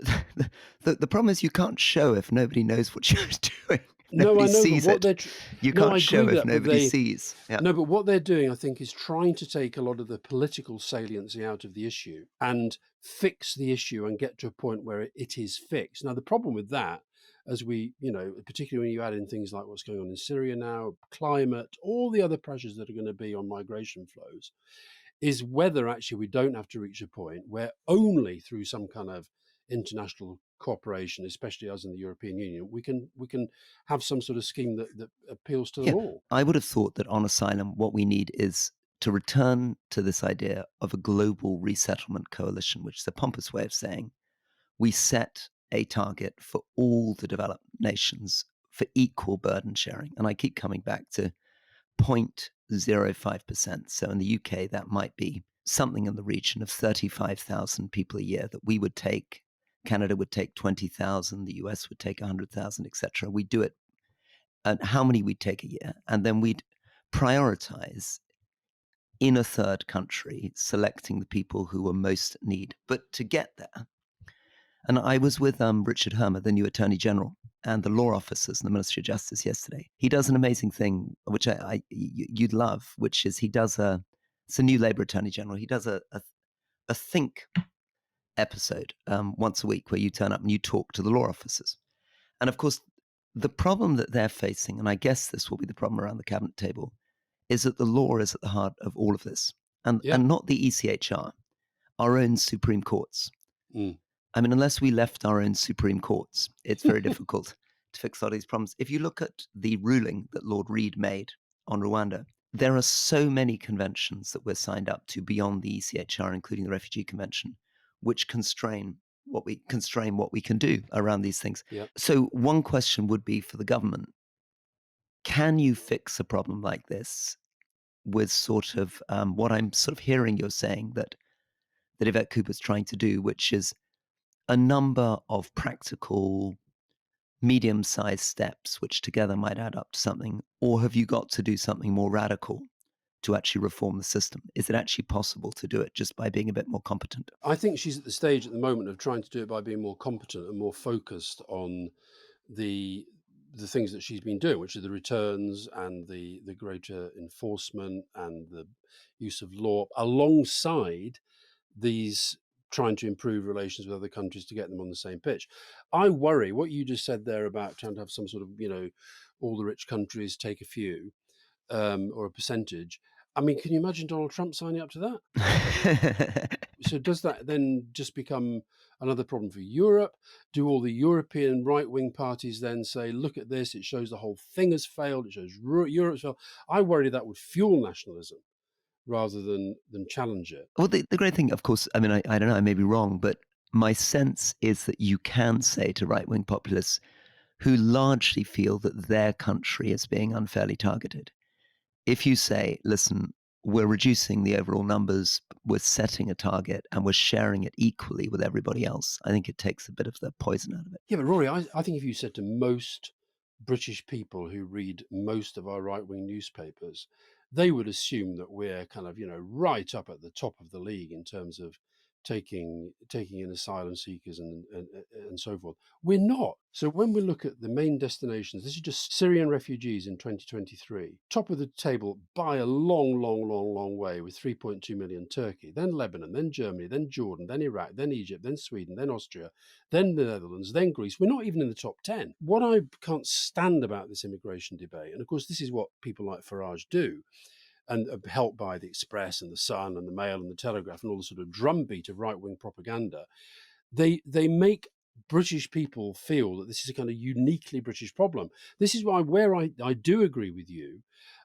The problem is you can't show if nobody knows what you're doing. No, I know, sees but it. You can't show if nobody sees. Yeah. No, but what they're doing, I think, is trying to take a lot of the political saliency out of the issue and fix the issue and get to a point where it is fixed. Now, the problem with that, as particularly when you add in things like what's going on in Syria now, climate, all the other pressures that are going to be on migration flows, is whether actually we don't have to reach a point where only through some kind of international cooperation, especially us in the European Union, we can have some sort of scheme that appeals to them all. I would have thought that on asylum, what we need is to return to this idea of a global resettlement coalition, which is a pompous way of saying we set a target for all the developed nations for equal burden sharing. And I keep coming back to 0.05%. So in the UK, that might be something in the region of 35,000 people a year that we would take. Canada would take 20,000, the US would take 100,000, etc. We do it, and how many we'd take a year, and then we'd prioritize in a third country, selecting the people who were most in need. But to get there, and I was with Richard Hermer, the new Attorney General, and the law officers in the Ministry of Justice yesterday. He does an amazing thing, which you'd love, which is it's a new Labour Attorney General. He does a think episode once a week where you turn up and you talk to the law officers. And of course, the problem that they're facing, and I guess this will be the problem around the cabinet table, is that the law is at the heart of all of this, and not the ECHR, our own Supreme Courts. Mm. I mean, unless we left our own Supreme Courts, it's very difficult to fix all these problems. If you look at the ruling that Lord Reid made on Rwanda, there are so many conventions that we're signed up to beyond the ECHR, including the Refugee Convention, which constrain what we can do around these things. Yep. So one question would be for the government: can you fix a problem like this with sort of what I'm sort of hearing you're saying that Yvette Cooper's trying to do, which is a number of practical, medium-sized steps, which together might add up to something? Or have you got to do something more radical to actually reform the system? Is it actually possible to do it just by being a bit more competent? I think she's at the stage at the moment of trying to do it by being more competent and more focused on the things that she's been doing, which are the returns and the greater enforcement and the use of law, alongside these trying to improve relations with other countries to get them on the same pitch. I worry what you just said there about trying to have some sort of, all the rich countries take a few, or a percentage. I mean, can you imagine Donald Trump signing up to that? So does that then just become another problem for Europe? Do all the European right-wing parties then say, look at this, it shows the whole thing has failed, it shows Europe's failed? I worry that would fuel nationalism rather than challenge it. Well, the great thing, of course, I mean, I don't know, I may be wrong, but my sense is that you can say to right-wing populists who largely feel that their country is being unfairly targeted, if you say, listen, we're reducing the overall numbers, we're setting a target, and we're sharing it equally with everybody else, I think it takes a bit of the poison out of it. Yeah, but Rory, I think if you said to most British people who read most of our right-wing newspapers, they would assume that we're kind of, right up at the top of the league in terms of taking in asylum seekers and so forth. We're not. So when we look at the main destinations, this is just Syrian refugees in 2023, top of the table by a long, long, long, long way, with 3.2 million Turkey, then Lebanon, then Germany, then Jordan, then Iraq, then Egypt, then Sweden, then Austria, then the Netherlands, then Greece. We're not even in the top 10. What I can't stand about this immigration debate, and of course this is what people like Farage do, and helped by the Express and the Sun and the Mail and the Telegraph and all the sort of drumbeat of right-wing propaganda, they make British people feel that this is a kind of uniquely British problem. This is why, where I do agree with you,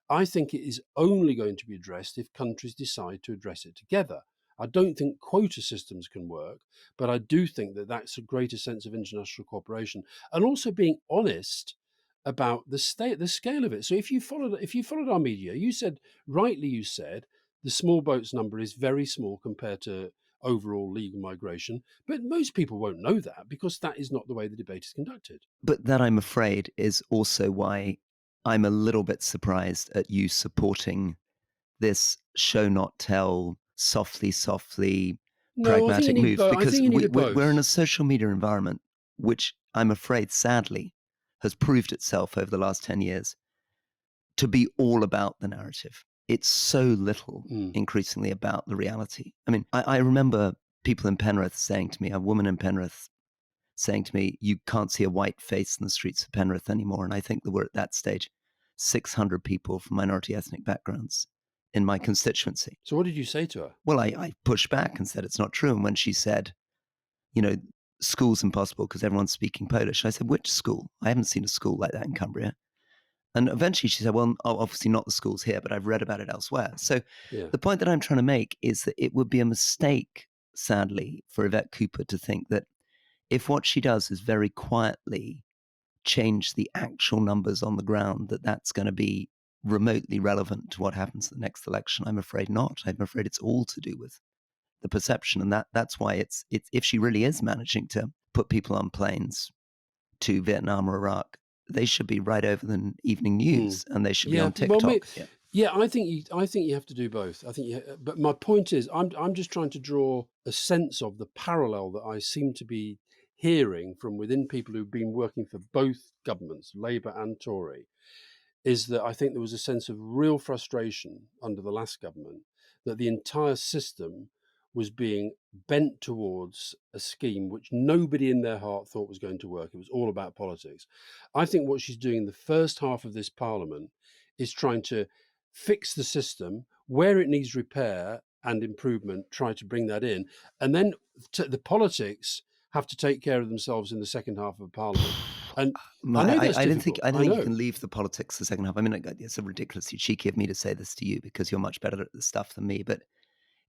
I think it is only going to be addressed if countries decide to address it together. I don't think quota systems can work, but I do think that that's a greater sense of international cooperation and also being honest about the scale of it. So if you followed our media, you said the small boats number is very small compared to overall legal migration, but most people won't know that because that is not the way the debate is conducted. But that, I'm afraid, is also why I'm a little bit surprised at you supporting this show not tell, softly No, I think you pragmatic need move, both. I because think you need we're in a both. social media environment which I'm afraid, sadly, has proved itself over the last 10 years to be all about the narrative. It's so little increasingly about the reality. I mean, I remember people in Penrith saying to me, a woman in Penrith saying to me, you can't see a white face in the streets of Penrith anymore. And I think that we're at that stage, 600 people from minority ethnic backgrounds in my constituency. So what did you say to her? Well, I pushed back and said it's not true. And when she said, school's impossible because everyone's speaking Polish, I said, which school? I haven't seen a school like that in Cumbria. And eventually she said, well, obviously not the schools here, but I've read about it elsewhere. So the point that I'm trying to make is that it would be a mistake, sadly, for Yvette Cooper to think that if what she does is very quietly change the actual numbers on the ground, that's going to be remotely relevant to what happens in the next election. I'm afraid not. I'm afraid it's all to do with the perception, and that's why it's if she really is managing to put people on planes to Vietnam or Iraq, they should be right over the evening news, and they should be on TikTok. Well, I think you have to do both. I think, but my point is, I'm just trying to draw a sense of the parallel that I seem to be hearing from within people who've been working for both governments, Labour and Tory, is that I think there was a sense of real frustration under the last government that the entire system was being bent towards a scheme which nobody in their heart thought was going to work. It was all about politics. I think what she's doing in the first half of this parliament is trying to fix the system where it needs repair and improvement, try to bring that in. And then the politics have to take care of themselves in the second half of Parliament. And I know that's difficult. I don't think you can leave the politics the second half. I mean, it's a ridiculously cheeky of me to say this to you because you're much better at this stuff than me, but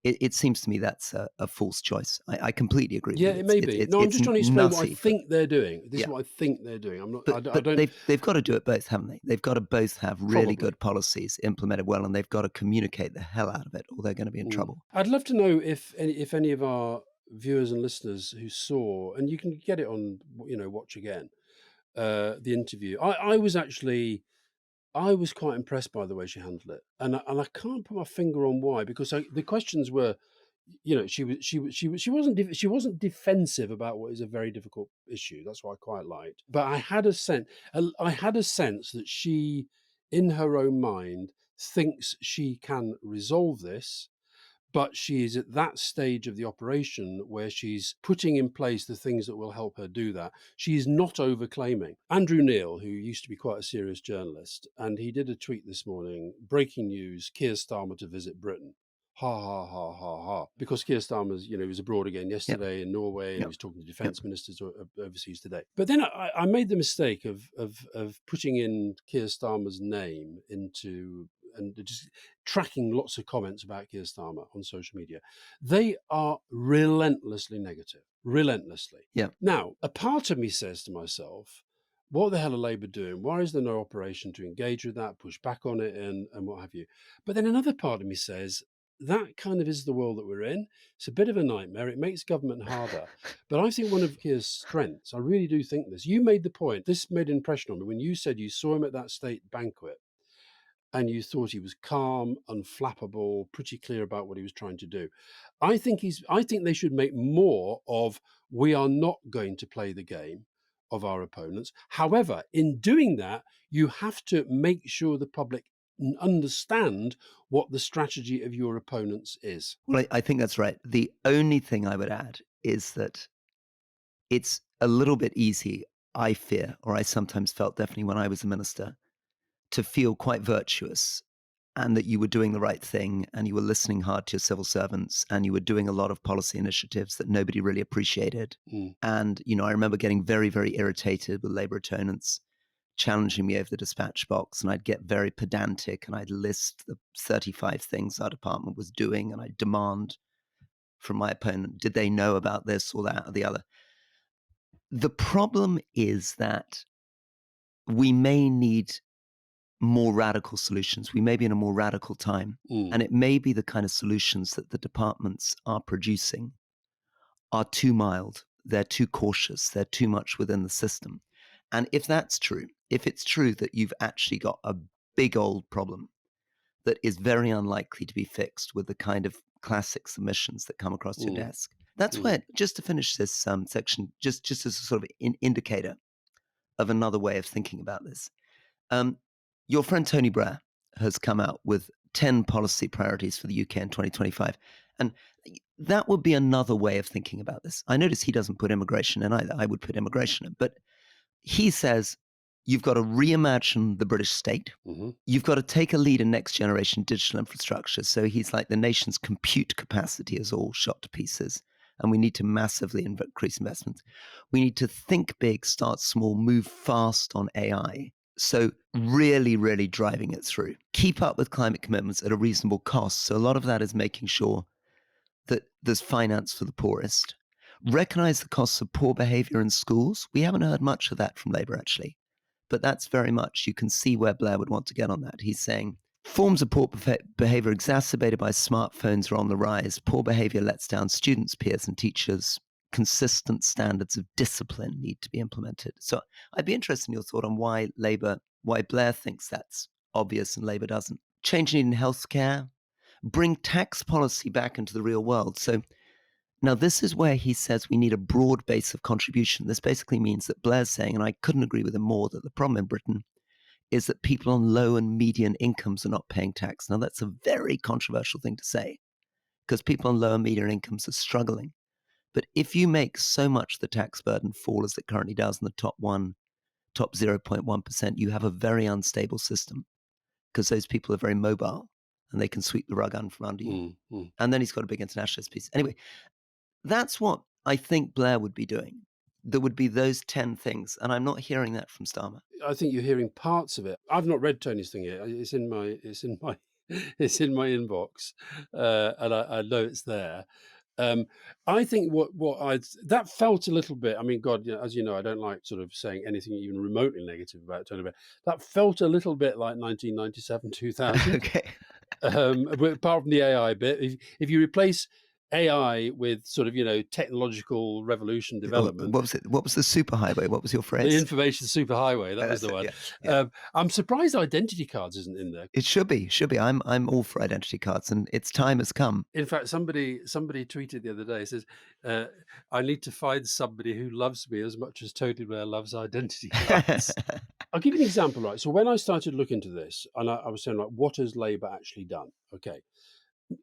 it seems to me that's a false choice. I completely agree. Yeah, it may be. No, I'm just trying to explain what I think they're doing. This is what I think they're doing. I'm not. I don't. They've got to do it both, haven't they? They've got to both have really good policies implemented well, and they've got to communicate the hell out of it, or they're going to be in trouble. I'd love to know if any of our viewers and listeners who saw, and you can get it on, watch again, the interview. I was quite impressed by the way she handled it, and I can't put my finger on why, because the questions were, she wasn't defensive about what is a very difficult issue. That's what I quite liked. But I had a sense that she, in her own mind, thinks she can resolve this, but she is at that stage of the operation where she's putting in place the things that will help her do that. She is not overclaiming. Andrew Neil, who used to be quite a serious journalist, and he did a tweet this morning, breaking news, Keir Starmer to visit Britain. Ha, ha, ha, ha, ha. Because Keir Starmer's, he was abroad again yesterday in Norway, and he was talking to defence ministers overseas today. But then I made the mistake of putting in Keir Starmer's name into, and just tracking lots of comments about Keir Starmer on social media. They are relentlessly negative, relentlessly. Yeah. Now, a part of me says to myself, what the hell are Labour doing? Why is there no operation to engage with that, push back on it, and what have you? But then another part of me says, that kind of is the world that we're in. It's a bit of a nightmare. It makes government harder. But I think one of Keir's strengths, I really do think this, you made the point, this made an impression on me when you said you saw him at that state banquet and you thought he was calm, unflappable, pretty clear about what he was trying to do. I think they should make more of, we are not going to play the game of our opponents. However, in doing that, you have to make sure the public understand what the strategy of your opponents is. Well, I think that's right. The only thing I would add is that it's a little bit easy, I fear, or I sometimes felt definitely when I was a minister, to feel quite virtuous and that you were doing the right thing and you were listening hard to your civil servants and you were doing a lot of policy initiatives that nobody really appreciated. And, I remember getting very, very irritated with Labour opponents challenging me over the dispatch box, and I'd get very pedantic and I'd list the 35 things our department was doing, and I'd demand from my opponent, did they know about this or that or the other? The problem is that we may need more radical solutions. We may be in a more radical time, and it may be the kind of solutions that the departments are producing are too mild, they're too cautious, they're too much within the system. And if that's true, if it's true that you've actually got a big old problem that is very unlikely to be fixed with the kind of classic submissions that come across your desk, that's where, just to finish this section, just as a sort of indicator of another way of thinking about this, your friend Tony Blair has come out with 10 policy priorities for the UK in 2025. And that would be another way of thinking about this. I notice he doesn't put immigration in either. I would put immigration in. But he says you've got to reimagine the British state. You've got to take a lead in next generation digital infrastructure. So he's like, the nation's compute capacity is all shot to pieces, and we need to massively increase investments. We need to think big, start small, move fast on AI. So really, really driving it through. Keep up with climate commitments at a reasonable cost. So a lot of that is making sure that there's finance for the poorest. Recognise the costs of poor behaviour in schools. We haven't heard much of that from Labour, actually. But that's very much, you can see where Blair would want to get on that. He's saying, forms of poor behaviour exacerbated by smartphones are on the rise. Poor behaviour lets down students, peers, and teachers. Consistent standards of discipline need to be implemented. So I'd be interested in your thought on why Blair thinks that's obvious and Labour doesn't. Changing in healthcare, bring tax policy back into the real world. So now this is where he says we need a broad base of contribution. This basically means that Blair's saying, and I couldn't agree with him more, that the problem in Britain is that people on low and median incomes are not paying tax. Now that's a very controversial thing to say because people on low and median incomes are struggling. But if you make so much the tax burden fall as it currently does in the top 0.1%, you have a very unstable system because those people are very mobile and they can sweep the rug out from under you. And then he's got a big internationalist piece. Anyway, that's what I think Blair would be doing. There would be those 10 things. And I'm not hearing that from Starmer. I think you're hearing parts of it. I've not read Tony's thing yet. It's in my inbox, and I know it's there. I think that felt a little bit. I mean, God, as you know, I don't like sort of saying anything even remotely negative about Tony Blair. That felt a little bit like 1997, 2000. Okay. But apart from the AI bit, if you replace AI with sort of, technological revolution development. What was the superhighway? What was your phrase? The information superhighway. That was the one. Yeah. I'm surprised identity cards isn't in there. It should be. I'm all for identity cards, and its time has come. In fact, somebody tweeted the other day, says, I need to find somebody who loves me as much as Tony Blair loves identity cards. I'll give you an example, right? So when I started looking into this, and I was saying, like, what has Labour actually done? Okay.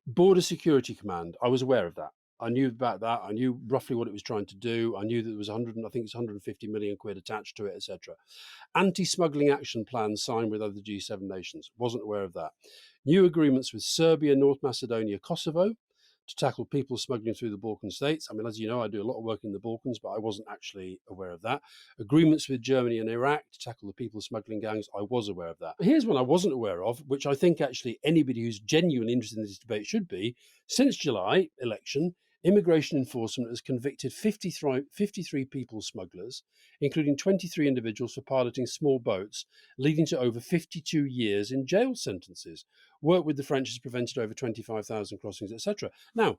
Border Security Command, I was aware of that. I knew about that. I knew roughly what it was trying to do. I knew that there was 150 million quid attached to it, etc. Anti-smuggling action plans signed with other G7 nations. Wasn't aware of that. New agreements with Serbia, North Macedonia, Kosovo to tackle people smuggling through the Balkan states. I mean, as you know, I do a lot of work in the Balkans, but I wasn't actually aware of that. Agreements with Germany and Iraq to tackle the people smuggling gangs. I was aware of that. Here's one I wasn't aware of, which I think actually anybody who's genuinely interested in this debate should be. Since July election, immigration enforcement has convicted 53 people smugglers, including 23 individuals for piloting small boats, leading to over 52 years in jail sentences. Work with the French has prevented over 25,000 crossings, etc. Now,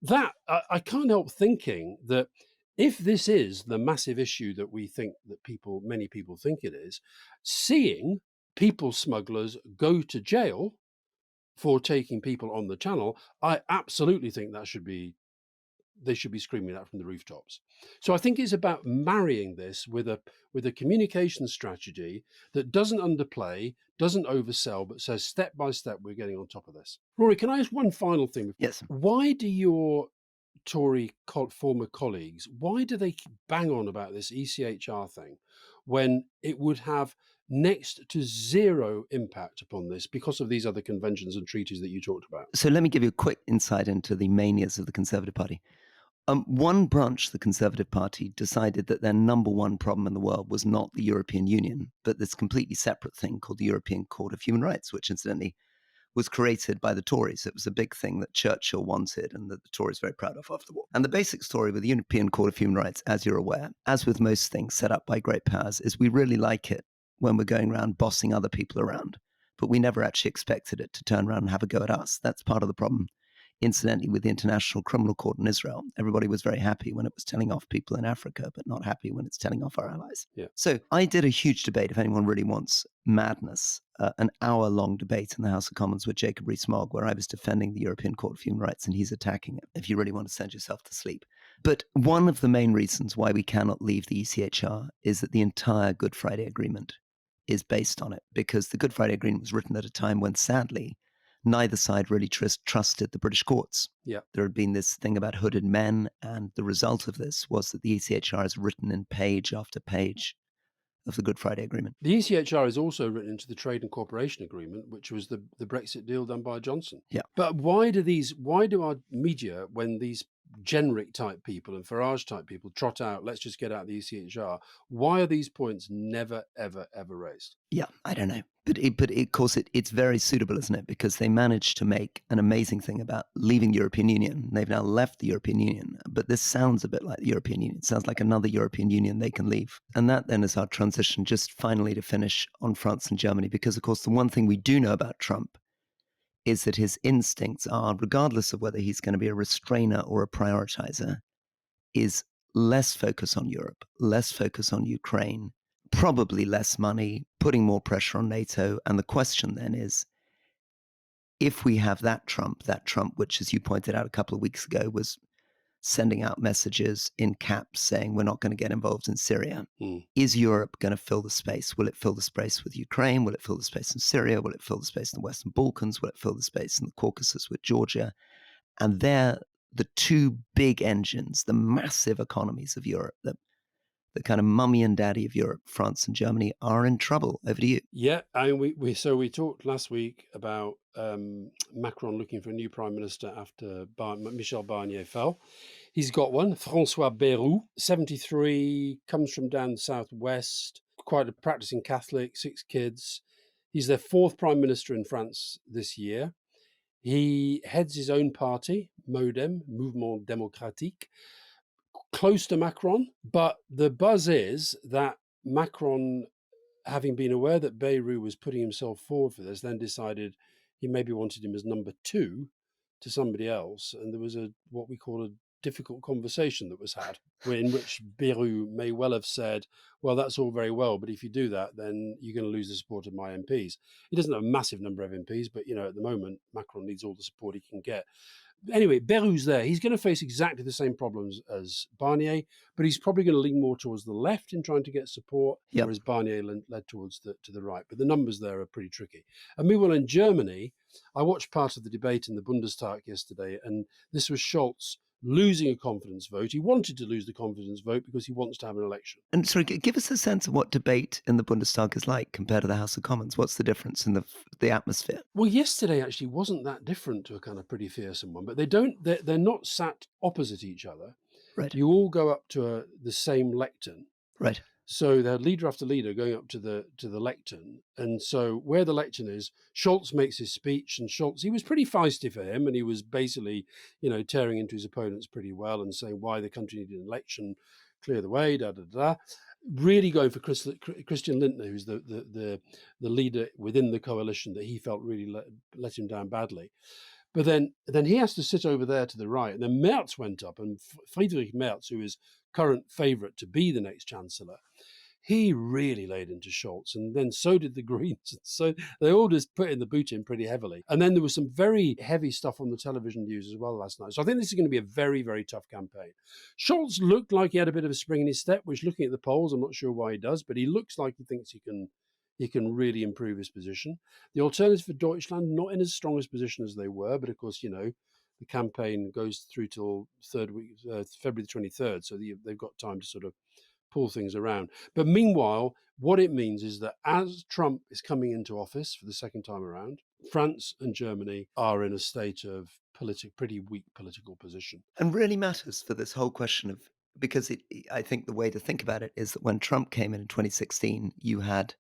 that I can't help thinking that if this is the massive issue that we think that many people think it is, seeing people smugglers go to jail for taking people on the channel, I absolutely think they should be screaming that from the rooftops. So I think it's about marrying this with a communication strategy that doesn't underplay, doesn't oversell, but says step by step we're getting on top of this. Rory, can I ask one final thing? Yes. Why do your Tory former colleagues, why do they bang on about this ECHR thing when it would have next to zero impact upon this because of these other conventions and treaties that you talked about? So let me give you a quick insight into the manias of the Conservative Party. One branch of the Conservative Party decided that their number one problem in the world was not the European Union, but this completely separate thing called the European Court of Human Rights, which incidentally was created by the Tories. It was a big thing that Churchill wanted and that the Tories were very proud of after the war. And the basic story with the European Court of Human Rights, as you're aware, as with most things set up by great powers, is we really like it when we're going around bossing other people around, but we never actually expected it to turn around and have a go at us. That's part of the problem. Incidentally, with the International Criminal Court in Israel, everybody was very happy when it was telling off people in Africa, but not happy when it's telling off our allies. Yeah. So I did a huge debate, if anyone really wants madness, an hour-long debate in the House of Commons with Jacob Rees-Mogg, where I was defending the European Court of Human Rights and he's attacking it, if you really want to send yourself to sleep. But one of the main reasons why we cannot leave the ECHR is that the entire Good Friday Agreement is based on it, because the Good Friday Agreement was written at a time when, sadly, neither side really trusted the British courts. Yeah. There had been this thing about hooded men, and the result of this was that the ECHR is written in page after page of the Good Friday Agreement. The ECHR is also written into the Trade and Cooperation Agreement, which was the Brexit deal done by Johnson. Yeah. But why do our media, when these generic type people and Farage type people trot out, let's just get out the ECHR, why are these points never, ever, ever raised? Yeah, I don't know. But of course, it's very suitable, isn't it? Because they managed to make an amazing thing about leaving the European Union. They've now left the European Union. But this sounds a bit like the European Union. It sounds like another European Union they can leave. And that then is our transition, just finally to finish on France and Germany. Because, of course, the one thing we do know about Trump is that his instincts are, regardless of whether he's going to be a restrainer or a prioritizer, is less focus on Europe, less focus on Ukraine, probably less money, putting more pressure on NATO. And the question then is, if we have that Trump, which, as you pointed out a couple of weeks ago, was sending out messages in caps saying we're not going to get involved in Syria, is Europe going to fill the space? Will it fill the space with Ukraine? Will it fill the space in Syria? Will it fill the space in the Western Balkans? Will it fill the space in the Caucasus with Georgia? And they're the two big engines, the massive economies of Europe, the kind of mummy and daddy of Europe, France and Germany, are in trouble. Over to you. Yeah, and we talked last week about Macron looking for a new prime minister after Michel Barnier fell. He's got one, François Bayrou, 73, comes from down the southwest, quite a practicing Catholic, 6 kids. He's their 4th prime minister in France this year. He heads his own party, MoDem, Mouvement Démocratique, close to Macron. But the buzz is that Macron, having been aware that Bayrou was putting himself forward for this, then decided he maybe wanted him as number 2 to somebody else. And there was what we call a difficult conversation that was had, in which Bayrou may well have said, well, that's all very well, but if you do that, then you're going to lose the support of my MPs. He doesn't have a massive number of MPs, but, at the moment, Macron needs all the support he can get. Anyway, Bayrou's there. He's going to face exactly the same problems as Barnier, but he's probably going to lean more towards the left in trying to get support, whereas Barnier led towards to the right. But the numbers there are pretty tricky. And meanwhile, in Germany, I watched part of the debate in the Bundestag yesterday, and this was Scholz losing a confidence vote. He wanted to lose the confidence vote because he wants to have an election. And sorry, give us a sense of what debate in the Bundestag is like compared to the House of Commons. What's the difference in the atmosphere? Well, yesterday actually wasn't that different to a kind of pretty fearsome one, but they're not sat opposite each other. Right. You all go up to the same lectern. Right. So they had leader after leader going up to the lectern. And so where the lectern is, Scholz makes his speech, and Scholz, he was pretty feisty for him, and he was basically, tearing into his opponents pretty well and saying why the country needed an election, clear the way, da da da. Really going for Christian Lindner, who's the leader within the coalition that he felt really let him down badly. But then he has to sit over there to the right. And then Merz went up, and Friedrich Merz, who is current favourite to be the next chancellor, he really laid into Scholz, and then so did the Greens. So they all just put in the boot in pretty heavily. And then there was some very heavy stuff on the television news as well last night. So I think this is going to be a very, very tough campaign. Scholz looked like he had a bit of a spring in his step, which, looking at the polls, I'm not sure why he does, but he looks like he thinks he can really improve his position. The Alternative for Deutschland, not in as strong a position as they were, but of course, the campaign goes through till February the 23rd, so they've got time to sort of pull things around. But meanwhile, what it means is that as Trump is coming into office for the second time around, France and Germany are in a state of pretty weak political position. And really matters for this whole question of, because I think the way to think about it is that when Trump came in 2016, you had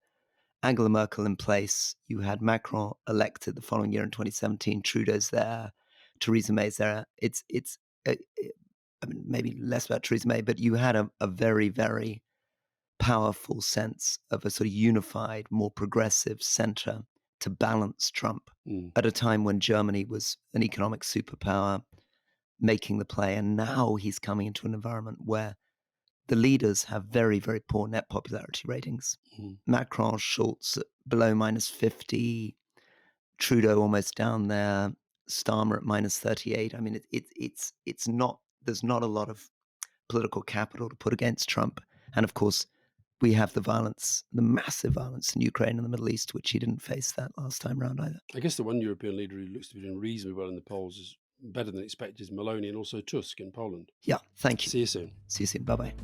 Angela Merkel in place, you had Macron elected the following year in 2017, Trudeau's there, Theresa May's there. It's I mean, maybe less about Theresa May, but you had a very, very powerful sense of a sort of unified, more progressive center to balance Trump at a time when Germany was an economic superpower making the play. And now he's coming into an environment where the leaders have very, very poor net popularity ratings. Macron, Schultz below -50, Trudeau almost down there, Starmer at -38. I mean, it's not, there's not a lot of political capital to put against Trump. And of course, we have the violence, the massive violence in Ukraine and the Middle East, which he didn't face that last time around either. I guess the one European leader who looks to be doing reasonably well in the polls is better than expected is Meloni, and also Tusk in Poland. Yeah, thank you. See you soon. See you soon. Bye-bye.